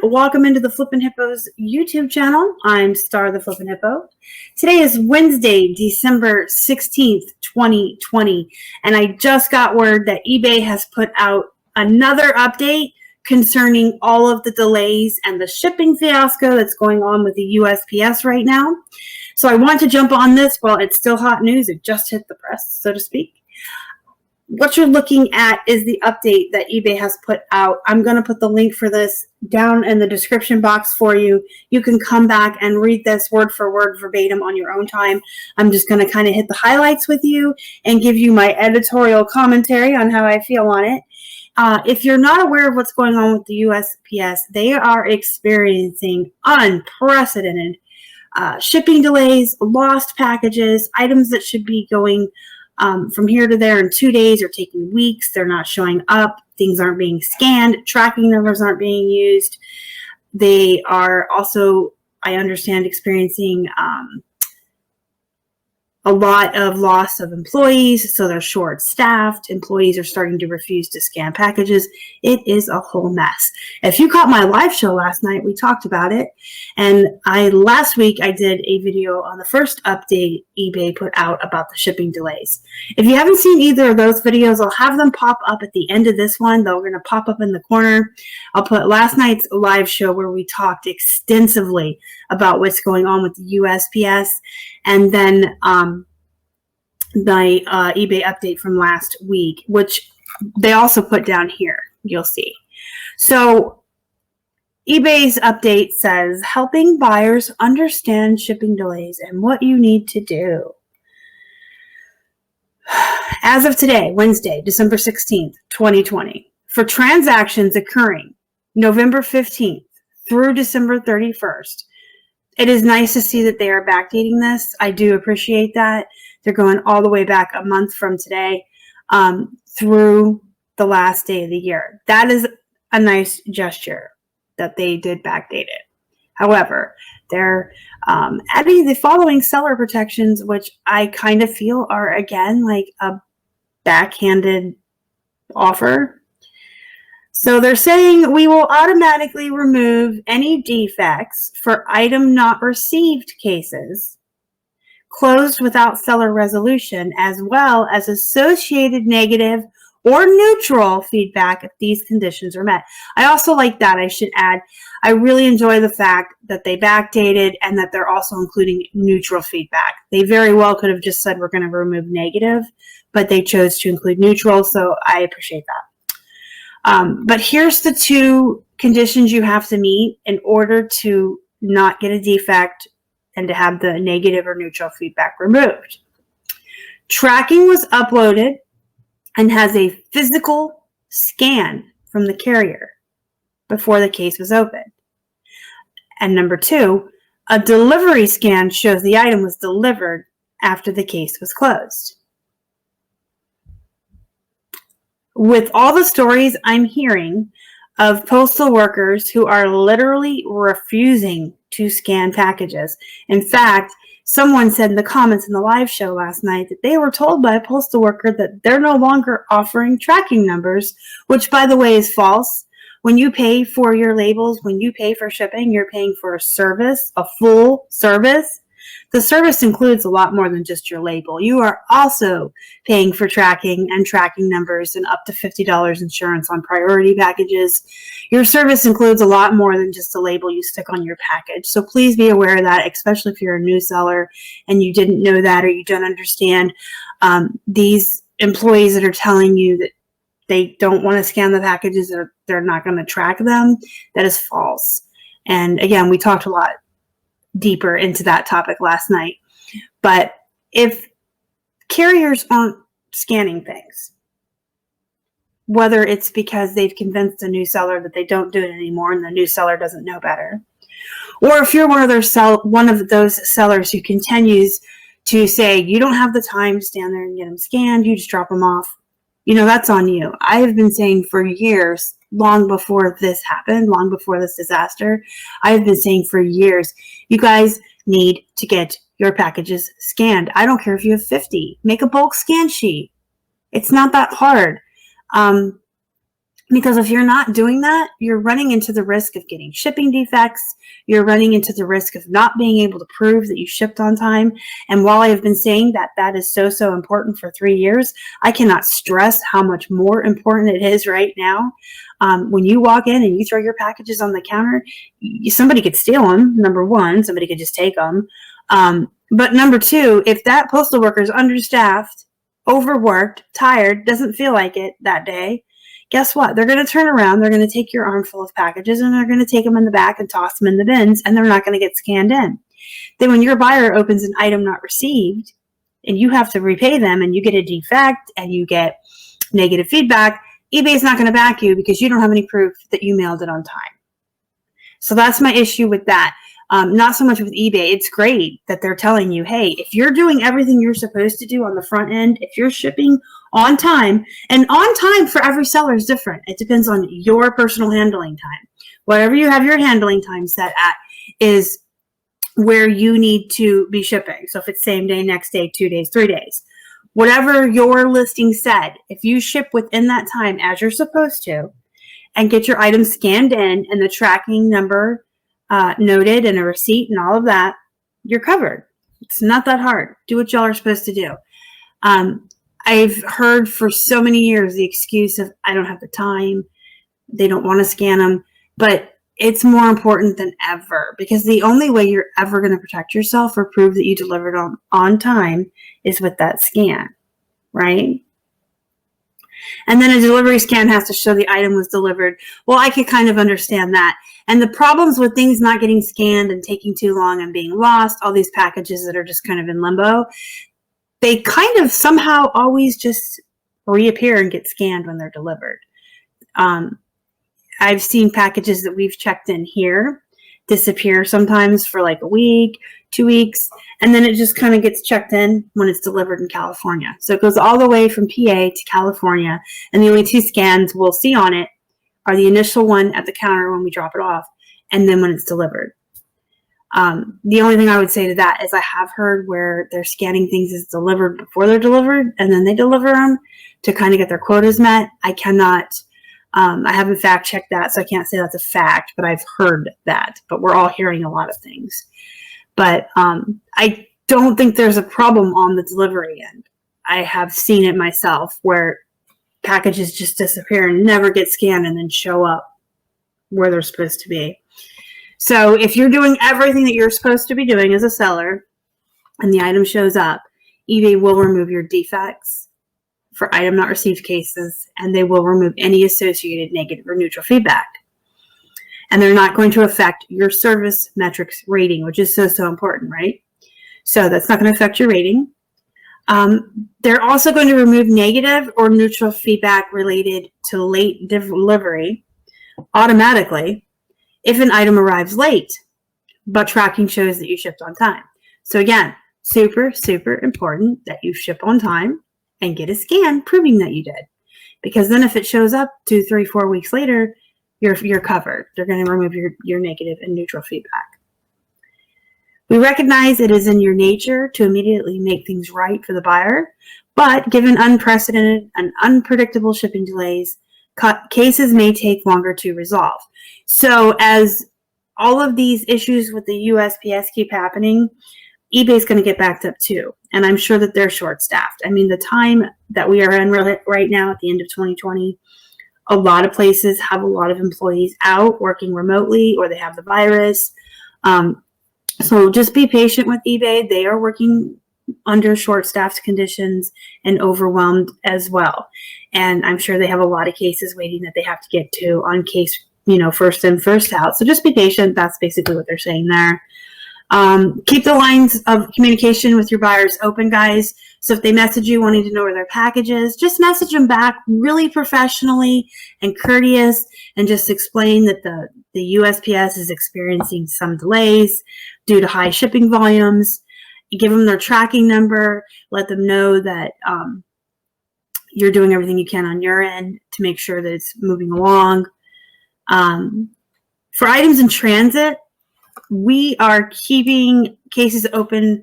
Welcome into the Flippin' Hippos YouTube channel. I'm Star the Flippin' Hippo. Today is Wednesday, December 16th, 2020, and I just got word that eBay has put out another update concerning all of the delays and the shipping fiasco that's going on with the USPS right now. So I want to jump on this while it's still hot news. It just hit the press, so to speak. What you're looking at is the update that eBay has put out. I'm going to put the link for this down in the description box for you. You can come back and read this word for word verbatim on your own time. I'm just going to kind of hit the highlights with you and give you my editorial commentary on how I feel on it. If you're not aware of what's going on with the USPS, they are experiencing unprecedented shipping delays, lost packages, items that should be going from here to there in 2 days are taking weeks. They're not showing up. Things aren't being scanned. Tracking numbers aren't being used. They are also, I understand, experiencing a lot of loss of employees, so they're short-staffed. Employees are starting to refuse to scan packages. It is a whole mess. If you caught my live show last night, we talked about it. And last week I did a video on the first update eBay put out about the shipping delays. If you haven't seen either of those videos, I'll have them pop up at the end of this one. They're going to pop up in the corner. I'll put last night's live show where we talked extensively about what's going on with the USPS, and then the eBay update from last week, which they also put down here. You'll see. So eBay's update says, helping buyers understand shipping delays and what you need to do. As of today, Wednesday, December 16th, 2020, for transactions occurring November 15th through December 31st, it is nice to see that they are backdating this. I do appreciate that. They're going all the way back a month from today through the last day of the year. That is a nice gesture that they did backdate it. However, they're adding the following seller protections, which I kind of feel are, again, like a backhanded offer. So they're saying we will automatically remove any defects for item not received cases closed without seller resolution, as well as associated negative or neutral feedback if these conditions are met. I also like that. I should add, I really enjoy the fact that they backdated and that they're also including neutral feedback. They very well could have just said we're going to remove negative, but they chose to include neutral, so I appreciate that. But here's the two conditions you have to meet in order to not get a defect and to have the negative or neutral feedback removed. Tracking was uploaded and has a physical scan from the carrier before the case was opened. And number two, a delivery scan shows the item was delivered after the case was closed. With all the stories I'm hearing of postal workers who are literally refusing to scan packages. In fact, someone said in the comments in the live show last night that they were told by a postal worker that they're no longer offering tracking numbers, which, by the way, is false. When you pay for your labels, when you pay for shipping, you're paying for a service, a full service. The service includes a lot more than just your label. You are also paying for tracking and tracking numbers and up to $50 insurance on priority packages. Your service includes a lot more than just a label you stick on your package. So please be aware of that, especially if you're a new seller and you didn't know that or you don't understand. These employees that are telling you that they don't want to scan the packages or they're not going to track them, that is false. And again, we talked a lot deeper into that topic last night. But if carriers aren't scanning things, whether it's because they've convinced a new seller that they don't do it anymore and the new seller doesn't know better, or if you're one of those sellers who continues to say you don't have the time to stand there and get them scanned, you just drop them off, that's on you. I have been saying for years, long before this happened, long before this disaster, I have been saying for years, you guys need to get your packages scanned. I don't care if you have 50. Make a bulk scan sheet. It's not that hard. Because if you're not doing that, you're running into the risk of getting shipping defects. You're running into the risk of not being able to prove that you shipped on time. And while I have been saying that that is so, so important for 3 years, I cannot stress how much more important it is right now. When you walk in and you throw your packages on the counter, somebody could steal them. Number one, somebody could just take them. But number two, if that postal worker is understaffed, overworked, tired, doesn't feel like it that day, guess what? They're going to turn around, they're going to take your armful of packages, and they're going to take them in the back and toss them in the bins, and they're not going to get scanned in. Then when your buyer opens an item not received, and you have to repay them, and you get a defect, and you get negative feedback, eBay's not going to back you because you don't have any proof that you mailed it on time. So that's my issue with that. Not so much with eBay. It's great that they're telling you, hey, if you're doing everything you're supposed to do on the front end, if you're shipping on time, and on time for every seller is different. It depends on your personal handling time. Whatever you have your handling time set at is where you need to be shipping. So if it's same day, next day, 2 days, 3 days, whatever your listing said, if you ship within that time as you're supposed to and get your items scanned in and the tracking number noted and a receipt and all of that, you're covered. It's not that hard. Do what y'all are supposed to do. I've heard for so many years the excuse of, I don't have the time. They don't want to scan them. But it's more important than ever, because the only way you're ever going to protect yourself or prove that you delivered on time is with that scan, right? And then a delivery scan has to show the item was delivered. Well, I could kind of understand that. And the problems with things not getting scanned and taking too long and being lost, all these packages that are just kind of in limbo, they kind of somehow always just reappear and get scanned when they're delivered. I've seen packages that we've checked in here disappear sometimes for like a week, 2 weeks, and then it just kind of gets checked in when it's delivered in California. So it goes all the way from PA to California, and the only two scans we'll see on it are the initial one at the counter when we drop it off, and then when it's delivered. The only thing I would say to that is I have heard where they're scanning things as delivered before they're delivered, and then they deliver them to kind of get their quotas met. I haven't fact checked that, so I can't say that's a fact, but I've heard that. But we're all hearing a lot of things. But I don't think there's a problem on the delivery end. I have seen it myself where packages just disappear and never get scanned and then show up where they're supposed to be. So if you're doing everything that you're supposed to be doing as a seller and the item shows up, eBay will remove your defects for item not received cases, and they will remove any associated negative or neutral feedback. And they're not going to affect your service metrics rating, which is so, so important, right? So that's not going to affect your rating. They're also going to remove negative or neutral feedback related to late delivery automatically if an item arrives late, but tracking shows that you shipped on time. So again, super, super important that you ship on time and get a scan proving that you did. Because then if it shows up 2, 3, 4 weeks later, you're covered. They're going to remove your negative and neutral feedback. We recognize it is in your nature to immediately make things right for the buyer, but given unprecedented and unpredictable shipping delays, cases may take longer to resolve. So as all of these issues with the USPS keep happening, eBay's going to get backed up too. And I'm sure that they're short-staffed. I mean, the time that we are in right now at the end of 2020, a lot of places have a lot of employees out working remotely, or they have the virus. So just be patient with eBay. They are working under short-staffed conditions and overwhelmed as well. And I'm sure they have a lot of cases waiting that they have to get to on case, first in, first out. So just be patient. That's basically what they're saying there. Keep the lines of communication with your buyers open, guys. So if they message you wanting to know where their package is, just message them back really professionally and courteous, and just explain that the USPS is experiencing some delays due to high shipping volumes. You give them their tracking number, let them know that you're doing everything you can on your end to make sure that it's moving along. For items in transit, we are keeping cases open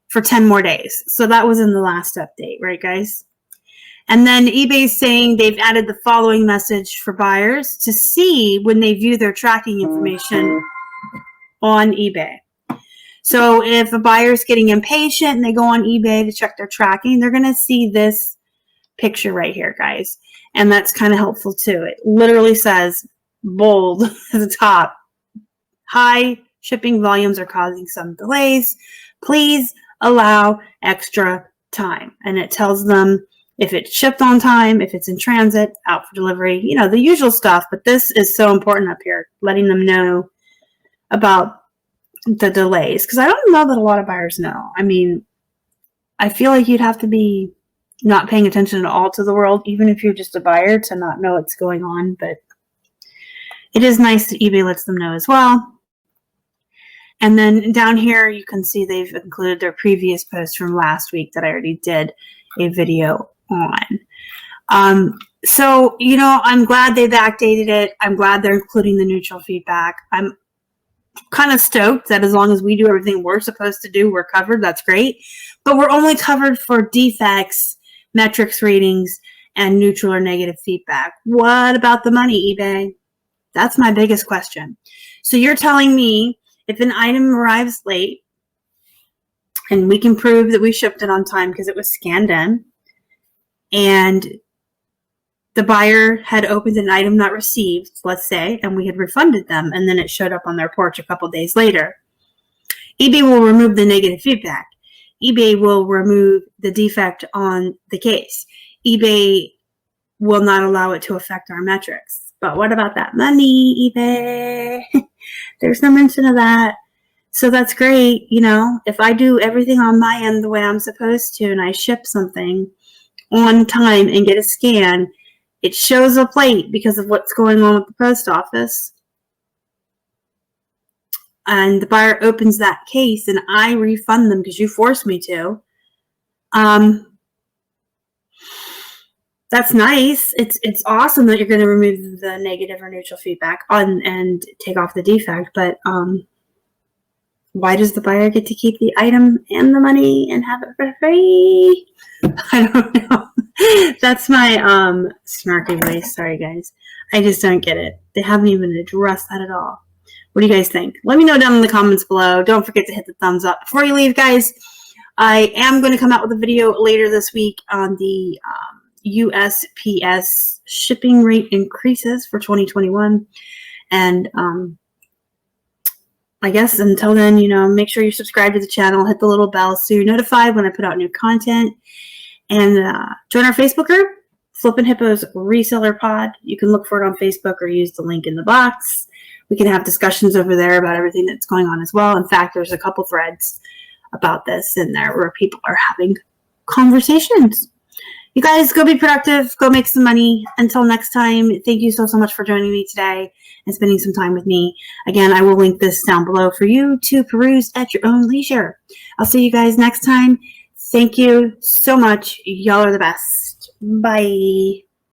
for 10 more days. So that was in the last update, right, guys? And then eBay's saying they've added the following message for buyers to see when they view their tracking information on eBay. So if a buyer's getting impatient and they go on eBay to check their tracking, they're going to see this picture right here, guys. And that's kind of helpful too. It literally says, bold at the top, high shipping volumes are causing some delays. Please allow extra time. And it tells them if it's shipped on time, if it's in transit, out for delivery, you know, the usual stuff. But this is so important up here, letting them know about the delays. Because I don't know that a lot of buyers know. I mean, I feel like you'd have to be not paying attention at all to the world, even if you're just a buyer, to not know what's going on. But it is nice that eBay lets them know as well. And then down here, you can see they've included their previous post from last week that I already did a video on. So, you know, I'm glad they backdated it. I'm glad they're including the neutral feedback. I'm kind of stoked that as long as we do everything we're supposed to do, we're covered. That's great. But we're only covered for defects, metrics ratings, and neutral or negative feedback. What about the money, eBay? That's my biggest question. So you're telling me if an item arrives late and we can prove that we shipped it on time because it was scanned in and the buyer had opened an item not received, let's say, and we had refunded them and then it showed up on their porch a couple days later, eBay will remove the negative feedback. eBay will remove the defect on the case. eBay will not allow it to affect our metrics. But what about that money, eBay? There's no mention of that. So that's great. You know, if I do everything on my end the way I'm supposed to and I ship something on time and get a scan, it shows up late because of what's going on with the post office. And the buyer opens that case and I refund them because you forced me to. That's nice. It's awesome that you're going to remove the negative or neutral feedback and take off the defect. But why does the buyer get to keep the item and the money and have it for free? I don't know. That's my snarky voice. Sorry, guys. I just don't get it. They haven't even addressed that at all. What do you guys think? Let me know down in the comments below. Don't forget to hit the thumbs up. Before you leave, guys, I am going to come out with a video later this week on the USPS shipping rate increases for 2021. And I guess until then, you know, make sure you subscribe to the channel, hit the little bell so you're notified when I put out new content. And join our Facebook group, Flippin' Hippos Reseller Pod. You can look for it on Facebook or use the link in the box. We can have discussions over there about everything that's going on as well. In fact, there's a couple threads about this in there where people are having conversations. You guys go be productive, go make some money. Until next time, thank you so much for joining me today and spending some time with me. Again, I will link this down below for you to peruse at your own leisure. I'll see you guys next time. Thank you so much. Y'all are the best. Bye.